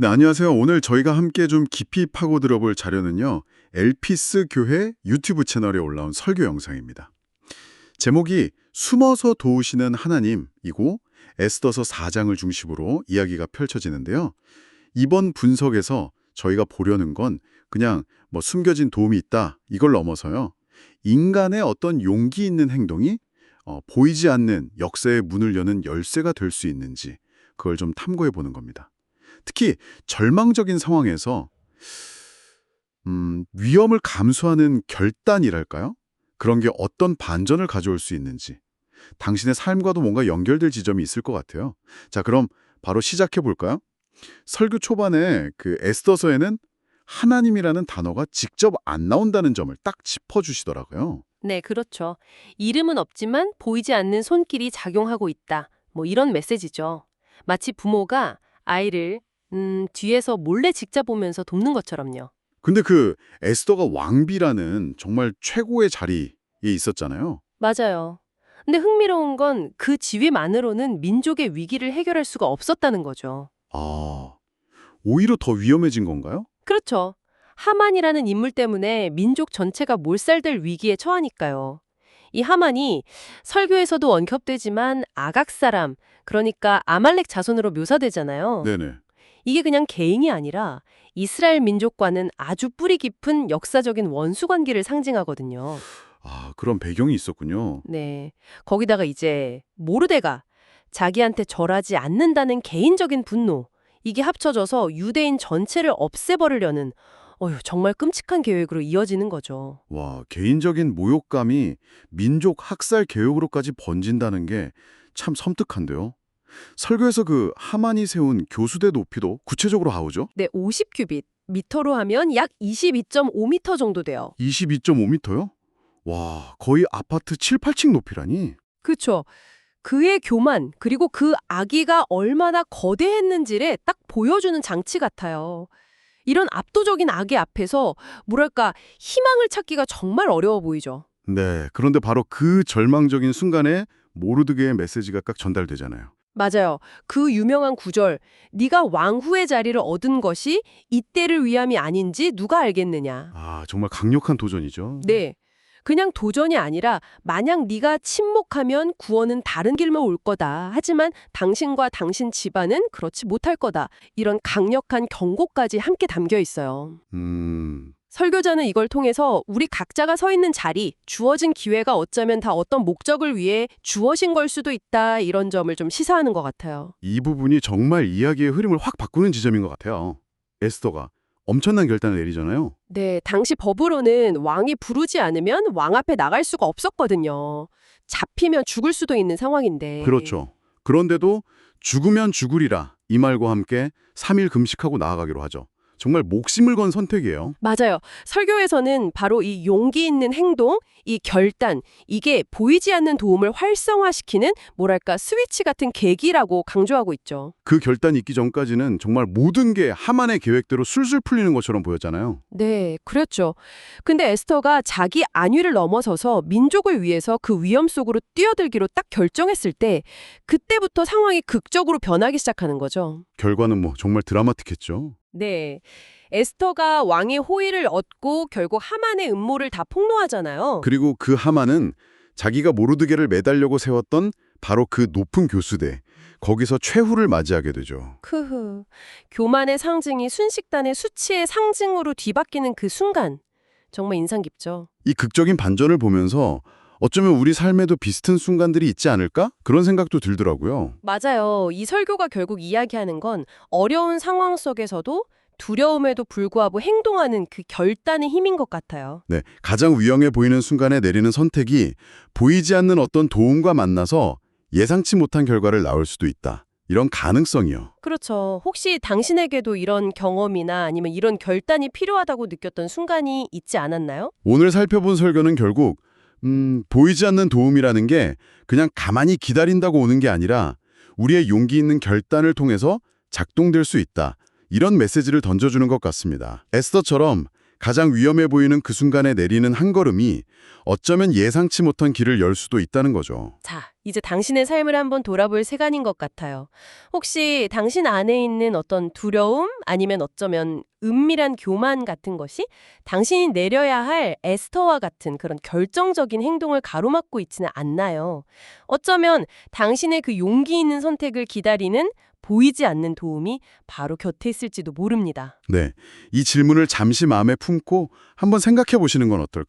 네, 안녕하세요. 오늘 저희가 함께 좀 깊이 파고 들어볼 자료는요. 엘피스 교회 유튜브 채널에 올라온 설교 영상입니다. 제목이 숨어서 도우시는 하나님이고 에스더서 4장을 중심으로 이야기가 펼쳐지는데요. 이번 분석에서 저희가 보려는 건 그냥 숨겨진 도움이 있다 이걸 넘어서요. 인간의 어떤 용기 있는 행동이 보이지 않는 역사의 문을 여는 열쇠가 될 수 있는지 그걸 좀 탐구해 보는 겁니다. 특히 절망적인 상황에서 위험을 감수하는 결단이랄까요? 그런 게 어떤 반전을 가져올 수 있는지 당신의 삶과도 뭔가 연결될 지점이 있을 것 같아요. 자, 그럼 바로 시작해 볼까요? 설교 초반에 그 에스더서에는 하나님이라는 단어가 직접 안 나온다는 점을 딱 짚어주시더라고요. 네, 그렇죠. 이름은 없지만 보이지 않는 손길이 작용하고 있다. 이런 메시지죠. 마치 부모가 아이를 뒤에서 몰래 직접 보면서 돕는 것처럼요. 근데 그 에스더가 왕비라는 정말 최고의 자리에 있었잖아요. 맞아요. 근데 흥미로운 건 그 지위만으로는 민족의 위기를 해결할 수가 없었다는 거죠. 아, 오히려 더 위험해진 건가요? 그렇죠. 하만이라는 인물 때문에 민족 전체가 몰살될 위기에 처하니까요. 이 하만이 설교에서도 언급되지만 아각 사람, 그러니까 아말렉 자손으로 묘사되잖아요. 네네. 이게 그냥 개인이 아니라 이스라엘 민족과는 아주 뿌리 깊은 역사적인 원수 관계를 상징하거든요. 아, 그런 배경이 있었군요. 네. 거기다가 이제 모르데가 자기한테 절하지 않는다는 개인적인 분노, 이게 합쳐져서 유대인 전체를 없애버리려는 정말 끔찍한 계획으로 이어지는 거죠. 와, 개인적인 모욕감이 민족 학살 계획으로까지 번진다는 게 참 섬뜩한데요. 설교에서 그 하만이 세운 교수대 높이도 구체적으로 아우죠? 네, 50큐빗, 미터로 하면 약 22.5미터 정도 돼요. 22.5m요? 와, 거의 아파트 7, 8층 높이라니? 그렇죠. 그의 교만, 그리고 그 아기가 얼마나 거대했는지를 딱 보여주는 장치 같아요. 이런 압도적인 아기 앞에서 뭐랄까 희망을 찾기가 정말 어려워 보이죠. 네, 그런데 바로 그 절망적인 순간에 모르드게의 메시지가 딱 전달되잖아요. 맞아요. 그 유명한 구절, 네가 왕후의 자리를 얻은 것이 이때를 위함이 아닌지 누가 알겠느냐. 아, 정말 강력한 도전이죠. 네. 그냥 도전이 아니라 만약 네가 침묵하면 구원은 다른 길만 올 거다. 하지만 당신과 당신 집안은 그렇지 못할 거다. 이런 강력한 경고까지 함께 담겨 있어요. 음, 설교자는 이걸 통해서 우리 각자가 서 있는 자리, 주어진 기회가 어쩌면 다 어떤 목적을 위해 주어진 걸 수도 있다. 이런 점을 좀 시사하는 것 같아요. 이 부분이 정말 이야기의 흐름을 확 바꾸는 지점인 것 같아요. 에스더가 엄청난 결단을 내리잖아요. 네, 당시 법으로는 왕이 부르지 않으면 왕 앞에 나갈 수가 없었거든요. 잡히면 죽을 수도 있는 상황인데. 그렇죠. 그런데도 죽으면 죽으리라 이 말과 함께 3일 금식하고 나아가기로 하죠. 정말 목숨을 건 선택이에요. 맞아요. 설교에서는 바로 이 용기 있는 행동, 이 결단, 이게 보이지 않는 도움을 활성화시키는 뭐랄까 스위치 같은 계기라고 강조하고 있죠. 그 결단이 있기 전까지는 정말 모든 게 하만의 계획대로 술술 풀리는 것처럼 보였잖아요. 네, 그렇죠. 근데 에스터가 자기 안위를 넘어서서 민족을 위해서 그 위험 속으로 뛰어들기로 딱 결정했을 때 그때부터 상황이 극적으로 변하기 시작하는 거죠. 결과는 정말 드라마틱했죠. 네. 에스터가 왕의 호의를 얻고 결국 하만의 음모를 다 폭로하잖아요. 그리고 그 하만은 자기가 모르드게를 매달려고 세웠던 바로 그 높은 교수대, 거기서 최후를 맞이하게 되죠. 크흐. 교만의 상징이 순식간에 수치의 상징으로 뒤바뀌는 그 순간. 정말 인상 깊죠. 이 극적인 반전을 보면서 어쩌면 우리 삶에도 비슷한 순간들이 있지 않을까? 그런 생각도 들더라고요. 맞아요. 이 설교가 결국 이야기하는 건 어려운 상황 속에서도 두려움에도 불구하고 행동하는 그 결단의 힘인 것 같아요. 네, 가장 위험해 보이는 순간에 내리는 선택이 보이지 않는 어떤 도움과 만나서 예상치 못한 결과를 낳을 수도 있다. 이런 가능성이요. 그렇죠. 혹시 당신에게도 이런 경험이나 아니면 이런 결단이 필요하다고 느꼈던 순간이 있지 않았나요? 오늘 살펴본 설교는 결국 보이지 않는 도움이라는 게 그냥 가만히 기다린다고 오는 게 아니라 우리의 용기 있는 결단을 통해서 작동될 수 있다. 이런 메시지를 던져주는 것 같습니다. 에스더처럼 가장 위험해 보이는 그 순간에 내리는 한 걸음이 어쩌면 예상치 못한 길을 열 수도 있다는 거죠. 자, 이제 당신의 삶을 한번 돌아볼 시간인 것 같아요. 혹시 당신 안에 있는 어떤 두려움 아니면 어쩌면 은밀한 교만 같은 것이 당신이 내려야 할 에스더와 같은 그런 결정적인 행동을 가로막고 있지는 않나요? 어쩌면 당신의 그 용기 있는 선택을 기다리는 보이지 않는 도움이 바로 곁에 있을지도 모릅니다. 네, 이 질문을 잠시 마음에 품고 한번 생각해 보시는 건 어떨까요?